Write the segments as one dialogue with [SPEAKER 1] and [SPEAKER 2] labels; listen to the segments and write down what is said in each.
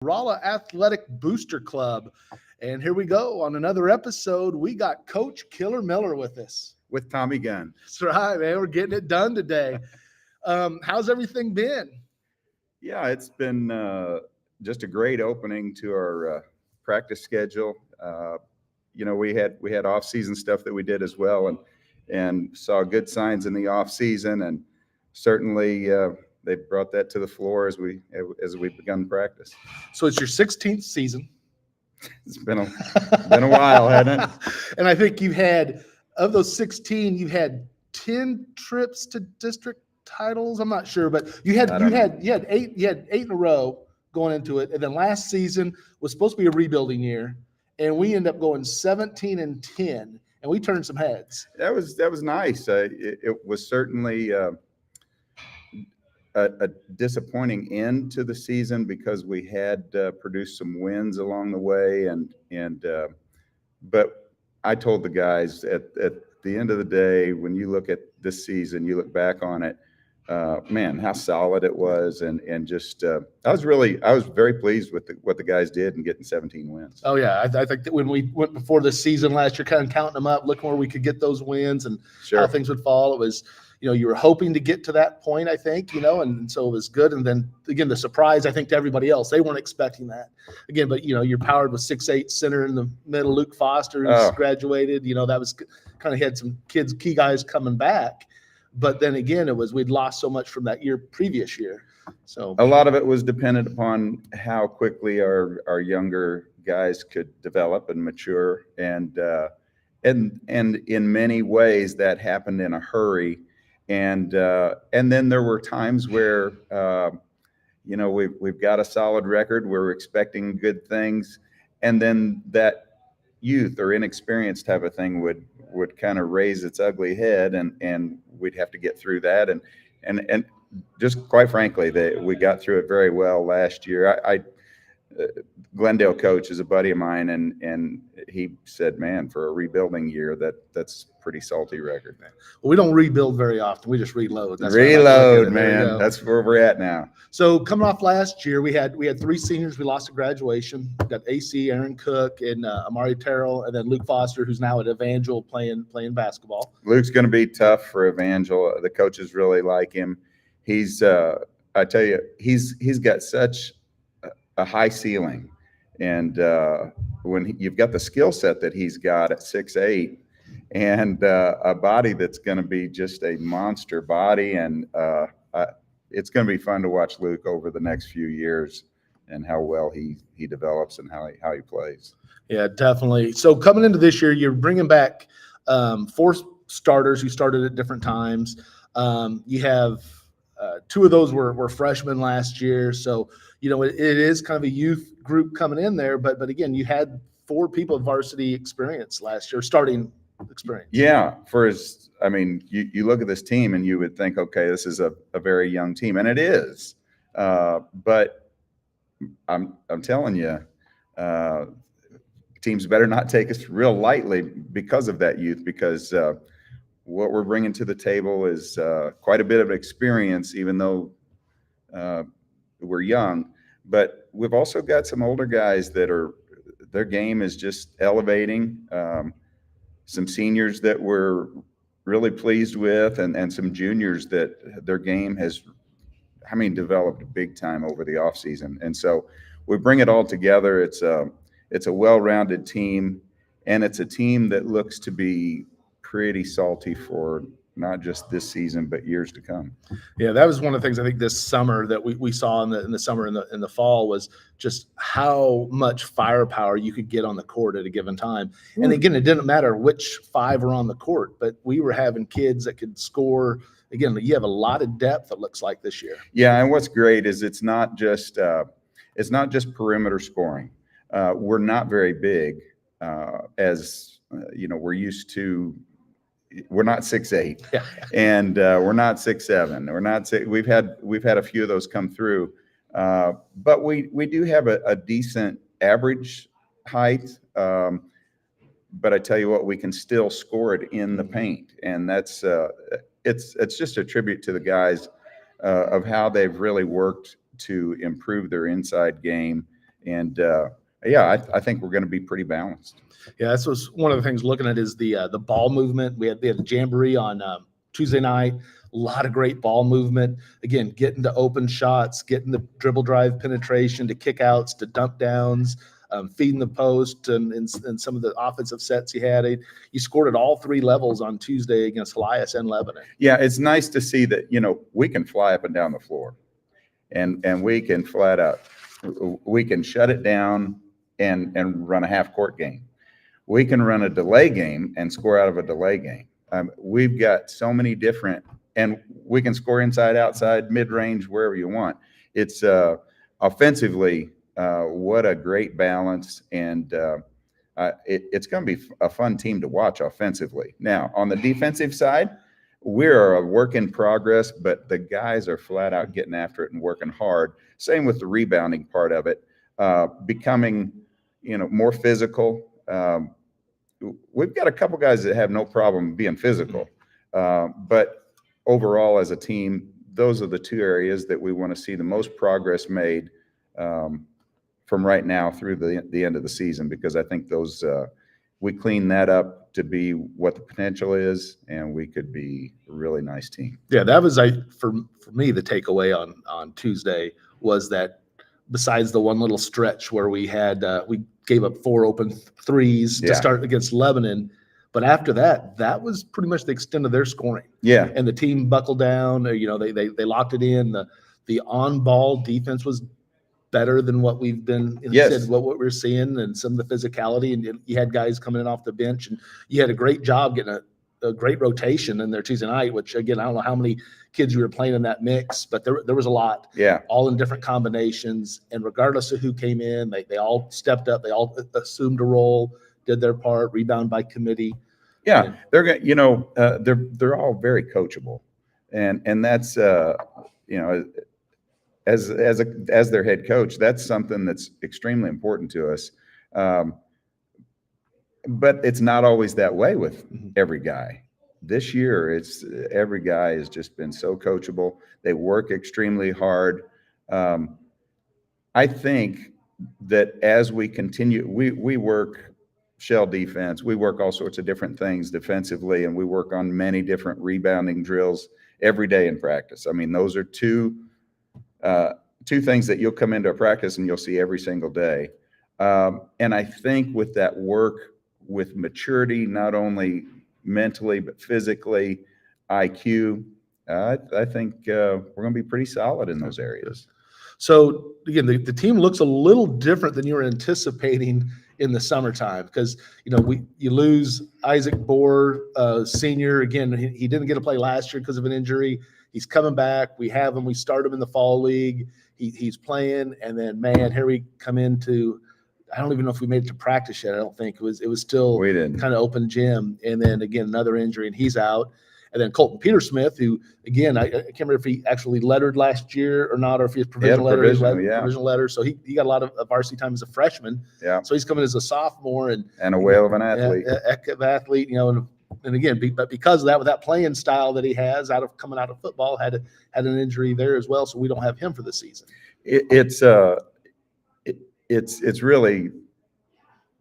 [SPEAKER 1] Rolla Athletic Booster Club. And here we go on another episode. We got Coach Killer Miller with us.
[SPEAKER 2] With Tommy Gunn.
[SPEAKER 1] That's right, man. We're getting it done today. How's everything been?
[SPEAKER 2] Yeah, it's been just a great opening to our practice schedule. We had off-season stuff that we did as well, and saw good signs in the off-season, and certainly they brought that to the floor as we begun practice.
[SPEAKER 1] So it's your 16th season.
[SPEAKER 2] It's been a while, hasn't it?
[SPEAKER 1] And I think you've had, of those 16, you've had 10 trips to district titles. I'm not sure, but you had eight in a row going into it. And then last season was supposed to be a rebuilding year, and we ended up going 17-10, and we turned some heads.
[SPEAKER 2] That was nice. It was certainly a disappointing end to the season because we had produced some wins along the way, but I told the guys at the end of the day, when you look at this season, you look back on it, man, how solid it was, and just I was very pleased with what the guys did in getting 17 wins.
[SPEAKER 1] Oh yeah, I think that when we went before the season last year, kind of counting them up, looking where we could get those wins and how things would fall, it was, you were hoping to get to that point, I think, and so it was good. And then again, the surprise, I think, to everybody else, they weren't expecting that again, but you're powered with 6'8" center in the middle, Luke Foster, who's graduated, that was kind of had some key guys coming back. But then again, we'd lost so much from that previous year. So
[SPEAKER 2] a lot of it was dependent upon how quickly our younger guys could develop and mature. And in many ways that happened in a hurry. And then there were times where, we've got a solid record. We're expecting good things. And then that youth or inexperienced type of thing would kind of raise its ugly head, and we'd have to get through that. And just quite frankly, we got through it very well last year. Glendale coach is a buddy of mine, and he said, man, for a rebuilding year, that's pretty salty record.
[SPEAKER 1] Well, we don't rebuild very often. We just reload.
[SPEAKER 2] Reload, man. That's where we're at now.
[SPEAKER 1] So coming off last year, we had three seniors we lost at graduation. We got AC, Aaron Cook, and Amari Terrell, and then Luke Foster, who's now at Evangel playing basketball.
[SPEAKER 2] Luke's going to be tough for Evangel. The coaches really like him. He's I tell you, he's got such a high ceiling, and when you've got the skill set that he's got at 6'8", and a body that's going to be just a monster body, and it's going to be fun to watch Luke over the next few years and how well he develops and how he plays.
[SPEAKER 1] Yeah, definitely. So coming into this year, you're bringing back 4 starters who started at different times. You have 2 of those were freshmen last year, so it is kind of a youth group coming in there. But again, you had 4 people of varsity experience last year, starting experience.
[SPEAKER 2] Yeah, you look at this team and you would think, okay, this is a very young team, and it is. But I'm telling you, teams better not take us real lightly because of that youth, because what we're bringing to the table is quite a bit of experience, even though we're young. But we've also got some older guys their game is just elevating. Some seniors that we're really pleased with, and some juniors that their game has, developed big time over the offseason. And so we bring it all together. It's a well-rounded team, and it's a team that looks to be pretty salty for not just this season, but years to come.
[SPEAKER 1] Yeah, that was one of the things I think this summer that we saw in the summer and in the fall was just how much firepower you could get on the court at a given time. And again, it didn't matter which 5 were on the court, but we were having kids that could score. Again, you have a lot of depth, it looks like, this year.
[SPEAKER 2] Yeah, and what's great is it's not just perimeter scoring. We're not very big, as we're used to. We're not 6'8", and we're not 6'7". We're not we've had a few of those come through, but we do have a decent average height. But I tell you what, we can still score it in the paint, and that's it's just a tribute to the guys of how they've really worked to improve their inside game And yeah, I think we're going to be pretty balanced.
[SPEAKER 1] Yeah, that's what's one of the things looking at is the ball movement. We had a jamboree on Tuesday night. A lot of great ball movement. Again, getting to open shots, getting the dribble drive penetration, to kickouts, to dump downs, feeding the post, and some of the offensive sets he had. He scored at all three levels on Tuesday against Elias and Lebanon.
[SPEAKER 2] Yeah, it's nice to see that, we can fly up and down the floor, and we can flat out, we can shut it down and run a half court game. We can run a delay game and score out of a delay game. We've got so many different, and we can score inside, outside, mid-range, wherever you want. It's offensively, what a great balance, and it's going to be a fun team to watch offensively. Now, on the defensive side, we're a work in progress, but the guys are flat out getting after it and working hard. Same with the rebounding part of it, becoming, more physical. We've got a couple guys that have no problem being physical, but overall as a team, those are the two areas that we want to see the most progress made from right now through the end of the season, because I think those we clean that up to be what the potential is, and we could be a really nice team.
[SPEAKER 1] Yeah, that was for me the takeaway on Tuesday was that besides the one little stretch where we had we gave up 4 open threes to start against Lebanon, but after that was pretty much the extent of their scoring.
[SPEAKER 2] Yeah,
[SPEAKER 1] and the team buckled down. They locked it in. The on ball defense was better than what we've been, what we're seeing, and some of the physicality. And you had guys coming in off the bench, and you had a great job getting a great rotation in there Tuesday night, which again, I don't know how many kids you were playing in that mix, but there was a lot, all in different combinations. And regardless of who came in, they all stepped up. They all assumed a role, did their part, rebound by committee.
[SPEAKER 2] Yeah, they're they're all very coachable, and that's as their head coach, that's something that's extremely important to us. But it's not always that way with every guy. This year, every guy has just been so coachable. They work extremely hard. I think that as we continue, we work shell defense, we work all sorts of different things defensively, and we work on many different rebounding drills every day in practice. I mean, those are two things that you'll come into a practice and you'll see every single day. And I think with that work, with maturity, not only mentally, but physically, IQ, I think we're going to be pretty solid in those areas.
[SPEAKER 1] So again, the team looks a little different than you were anticipating in the summertime, because you lose Isaac Bohr, senior. Again, he didn't get to play last year because of an injury. He's coming back. We have him. We start him in the fall league. He's playing, and then here we come into. I don't even know if we made it to practice yet. I don't think it was still kind of open gym, and then again another injury, and he's out. And then Colton Petersmith, who again I can't remember if he actually lettered last year or not, or if he has provisional letter. So he got a lot of varsity time as a freshman.
[SPEAKER 2] Yeah.
[SPEAKER 1] So he's coming as a sophomore and
[SPEAKER 2] a whale of an athlete.
[SPEAKER 1] Athlete, and again, but because of that, with that playing style that he has coming out of football, had an injury there as well. So we don't have him for the season.
[SPEAKER 2] It's really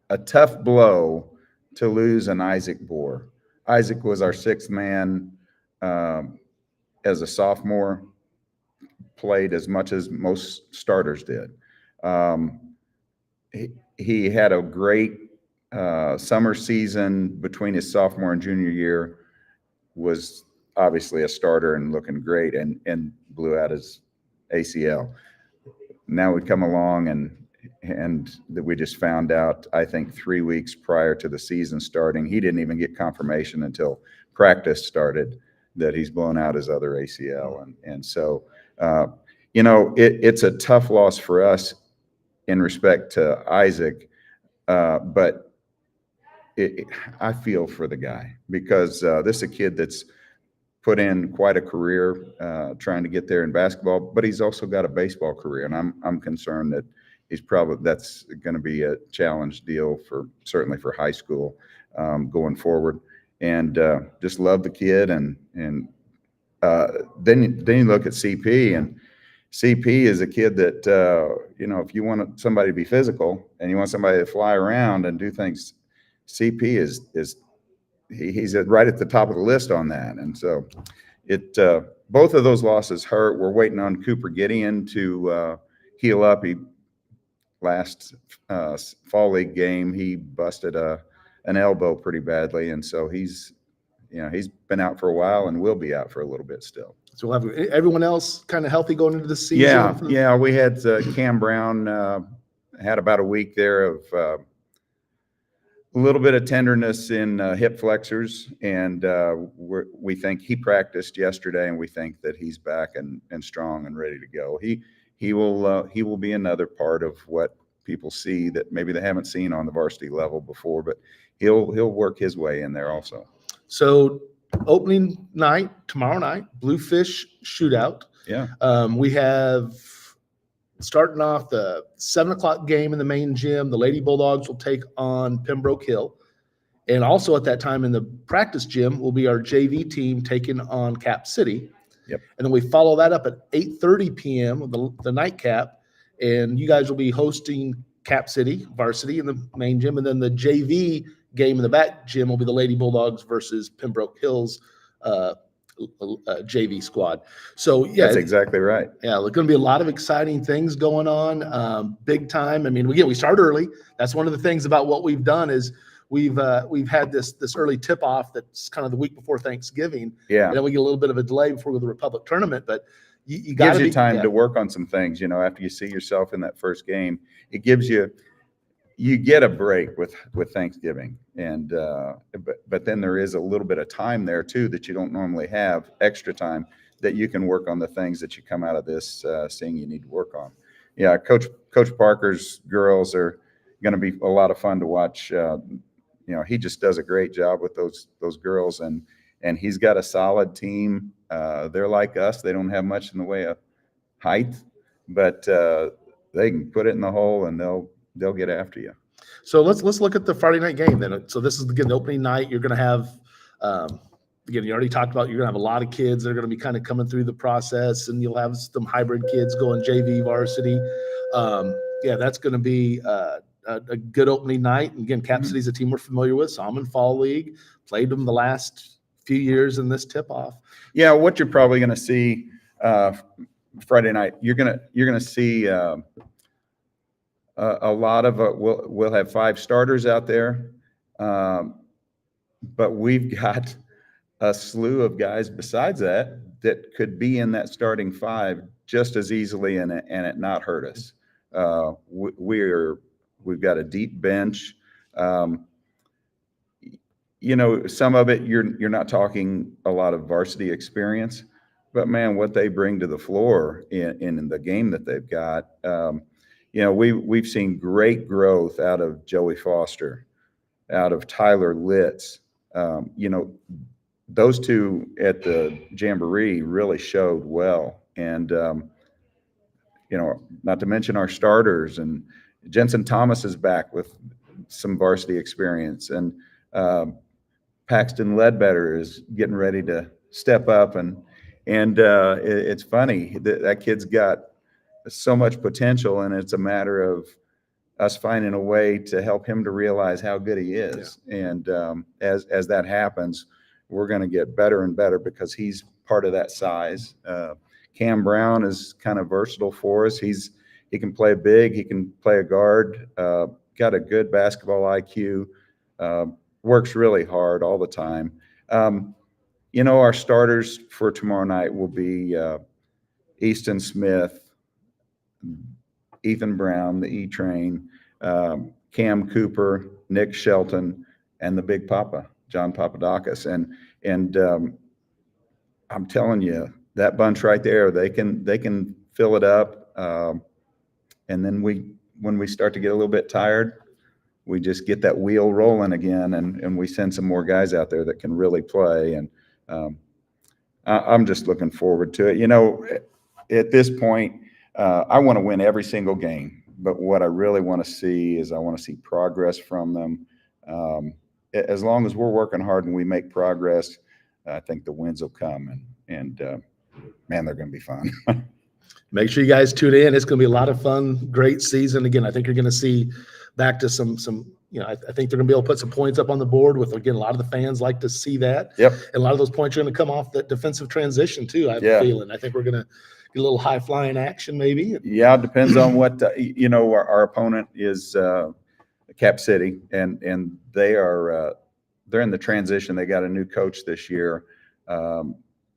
[SPEAKER 2] a tough blow to lose an Isaac Bohr. Isaac was our 6th man as a sophomore, played as much as most starters did. He had a great summer season between his sophomore and junior year, was obviously a starter and looking great, and blew out his ACL. Now we come along and that we just found out, I think 3 weeks prior to the season starting, he didn't even get confirmation until practice started that he's blown out his other ACL. And so, it's a tough loss for us in respect to Isaac, but I feel for the guy, because this is a kid that's put in quite a career trying to get there in basketball, but he's also got a baseball career, and I'm concerned that that's going to be a challenge deal certainly for high school going forward. And just love the kid, and then you look at CP, and CP is a kid that, if you want somebody to be physical and you want somebody to fly around and do things, CP he's right at the top of the list on that. And so both of those losses hurt. We're waiting on Cooper Gideon to heal up. Last fall league game, he busted an elbow pretty badly. And so he's been out for a while and will be out for a little bit still.
[SPEAKER 1] So we'll have everyone else kind of healthy going into the season?
[SPEAKER 2] Yeah. We had Cam Brown had about a week there of a little bit of tenderness in hip flexors, and we think he practiced yesterday, and we think that he's back and strong and ready to go. He will be another part of what people see that maybe they haven't seen on the varsity level before, but he'll work his way in there also.
[SPEAKER 1] So opening night, tomorrow night, Bluefish shootout.
[SPEAKER 2] Yeah.
[SPEAKER 1] We have starting off the 7:00 game in the main gym. The Lady Bulldogs will take on Pembroke Hill. And also at that time in the practice gym will be our JV team taking on Cap City.
[SPEAKER 2] Yep.
[SPEAKER 1] And then we follow that up at 8:30 p.m. the nightcap. And you guys will be hosting Cap City varsity in the main gym. And then the JV game in the back gym will be the Lady Bulldogs versus Pembroke Hills JV squad. So yeah,
[SPEAKER 2] that's exactly right.
[SPEAKER 1] Yeah, there's going to be a lot of exciting things going on, big time. I mean, we start early. That's one of the things about what we've done is we've had this early tip off that's kind of the week before Thanksgiving.
[SPEAKER 2] Yeah,
[SPEAKER 1] and then we get a little bit of a delay before we go to the Republic tournament, but you got
[SPEAKER 2] gives you time to work on some things. After you see yourself in that first game, it gives you get a break with Thanksgiving, and but then there is a little bit of time there too that you don't normally have, extra time that you can work on the things that you come out of this seeing you need to work on. Yeah, Coach Parker's girls are going to be a lot of fun to watch. He just does a great job with those girls, and he's got a solid team. They're like us; they don't have much in the way of height, but they can put it in the hole and they'll get after you.
[SPEAKER 1] So let's look at the Friday night game then. So this is again the opening night. You're going to have again, you already talked about you're going to have a lot of kids that are going to be kind of coming through the process, and you'll have some hybrid kids going JV varsity. Yeah, that's going to be a good opening night. And again, Cap City's a team we're familiar with. Saw them in fall league, played them the last few years in this tip off.
[SPEAKER 2] Yeah, what you're probably going to see Friday night, you're going to see a lot of we'll have 5 starters out there, but we've got a slew of guys besides that could be in that starting 5 just as easily and it not hurt us. We've got a deep bench. Some of it you're not talking a lot of varsity experience, but man, what they bring to the floor in the game that they've got. We've seen great growth out of Joey Foster, out of Tyler Litz. Those two at the Jamboree really showed well. And, not to mention our starters, and Jensen Thomas is back with some varsity experience, and Paxton Ledbetter is getting ready to step up. And it's funny that kid's got so much potential, and it's a matter of us finding a way to help him to realize how good he is. Yeah. And as that happens, we're going to get better and better because he's part of that size. Cam Brown is kind of versatile for us. He can play big, he can play a guard, got a good basketball IQ, works really hard all the time. Our starters for tomorrow night will be Easton Smith, Ethan Brown, the E-Train, Cam Cooper, Nick Shelton, and the Big Papa, John Papadakis. And I'm telling you, that bunch right there, they can fill it up. And then when we start to get a little bit tired, we just get that wheel rolling again, and we send some more guys out there that can really play. And I'm just looking forward to it. At this point, I want to win every single game, but what I really want to see is I want to see progress from them. As long as we're working hard and we make progress, I think the wins will come, and man, they're going to be fun.
[SPEAKER 1] Make sure you guys tune in. It's going to be a lot of fun, great season. Again, I think you're going to see back to some I think they're going to be able to put some points up on the board with, again, a lot of the fans like to see that.
[SPEAKER 2] Yep.
[SPEAKER 1] And a lot of those points are going to come off that defensive transition too, I have a feeling. I think we're going to get a little high-flying action maybe.
[SPEAKER 2] Yeah, it depends on what, our opponent is Cap City, and they're in the transition. They got a new coach this year.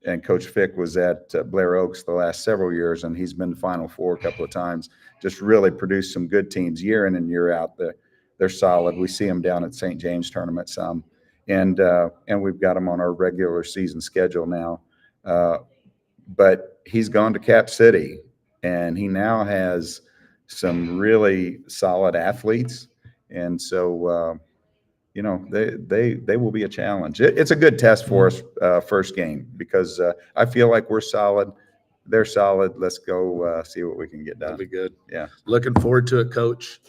[SPEAKER 2] And Coach Fick was at Blair Oaks the last several years, and he's been to Final Four a couple of times. Just really produced some good teams year in and year out. They're solid. We see them down at St. James tournament some, and we've got them on our regular season schedule now. But he's gone to Cap City, and he now has some really solid athletes, and so they will be a challenge. It's a good test for us first game, because I feel like we're solid. They're solid. Let's go see what we can get done.
[SPEAKER 1] That'll be good.
[SPEAKER 2] Yeah.
[SPEAKER 1] Looking forward to it, Coach.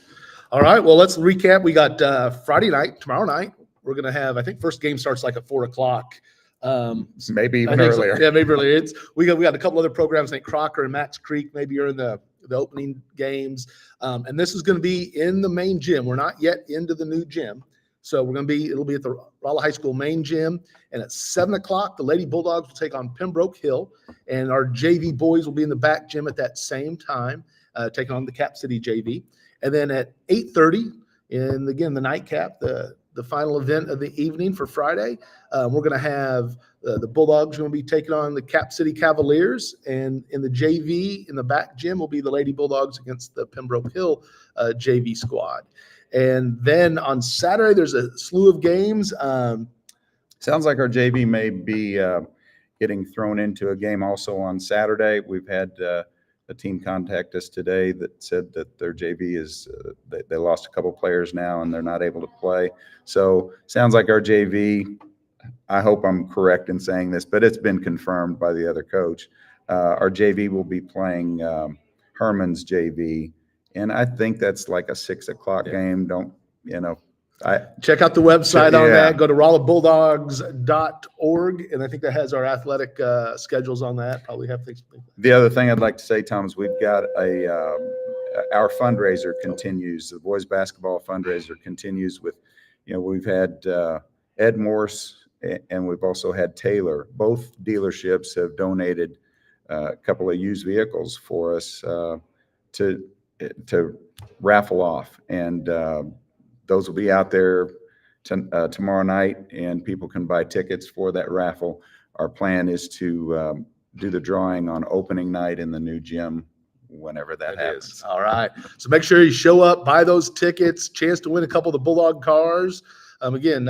[SPEAKER 1] All right. Well, let's recap. We got Friday night, tomorrow night. We're going to have, I think first game starts like at 4:00.
[SPEAKER 2] Maybe even earlier.
[SPEAKER 1] So. Yeah, maybe earlier. We got a couple other programs. I think Crocker and Max Creek maybe are in the opening games. And this is going to be in the main gym. We're not yet into the new gym. So it'll be at the Rolla High School main gym. And at 7:00, the Lady Bulldogs will take on Pembroke Hill. And our JV boys will be in the back gym at that same time, taking on the Cap City JV. And then at 8:30, and again, the nightcap, the final event of the evening for Friday, we're going to have the Bulldogs going to be taking on the Cap City Cavaliers. And in the JV, in the back gym, will be the Lady Bulldogs against the Pembroke Hill JV squad. And then on Saturday, there's a slew of games.
[SPEAKER 2] Sounds like our JV may be getting thrown into a game also on Saturday. We've had a team contact us today that said that their JV is they lost a couple players now and they're not able to play. So sounds like our JV, I hope I'm correct in saying this, but it's been confirmed by the other coach. Our JV will be playing Herman's JV. And I think that's like a 6:00 game.
[SPEAKER 1] Check out the website on that. Go to rollabulldogs.org. And I think that has our athletic schedules on that. Probably have things.
[SPEAKER 2] The other thing I'd like to say, Tom, is we've got our fundraiser continues. The boys basketball fundraiser continues with, we've had Ed Morse and we've also had Taylor. Both dealerships have donated a couple of used vehicles for us to raffle off, and those will be out there tomorrow night, and people can buy tickets for that raffle. Our plan is to do the drawing on opening night in the new gym whenever that happens.
[SPEAKER 1] All right. So make sure you show up, buy those tickets, chance to win a couple of the Bulldog cars. Again,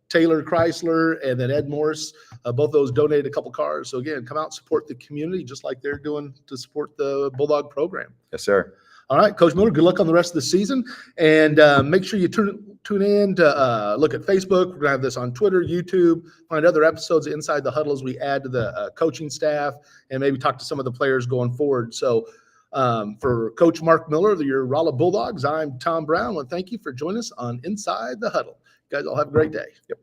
[SPEAKER 1] Taylor Chrysler and then Ed Morse, both those donated a couple cars. So again, come out, support the community just like they're doing to support the Bulldog program.
[SPEAKER 2] Yes, sir.
[SPEAKER 1] All right, Coach Miller, good luck on the rest of the season. And make sure you tune in to look at Facebook. We're going to have this on Twitter, YouTube, find other episodes of Inside the Huddle as we add to the coaching staff and maybe talk to some of the players going forward. So for Coach Mark Miller, your Rolla Bulldogs, I'm Tom Brown. And thank you for joining us on Inside the Huddle. You guys all have a great day.
[SPEAKER 2] Yep.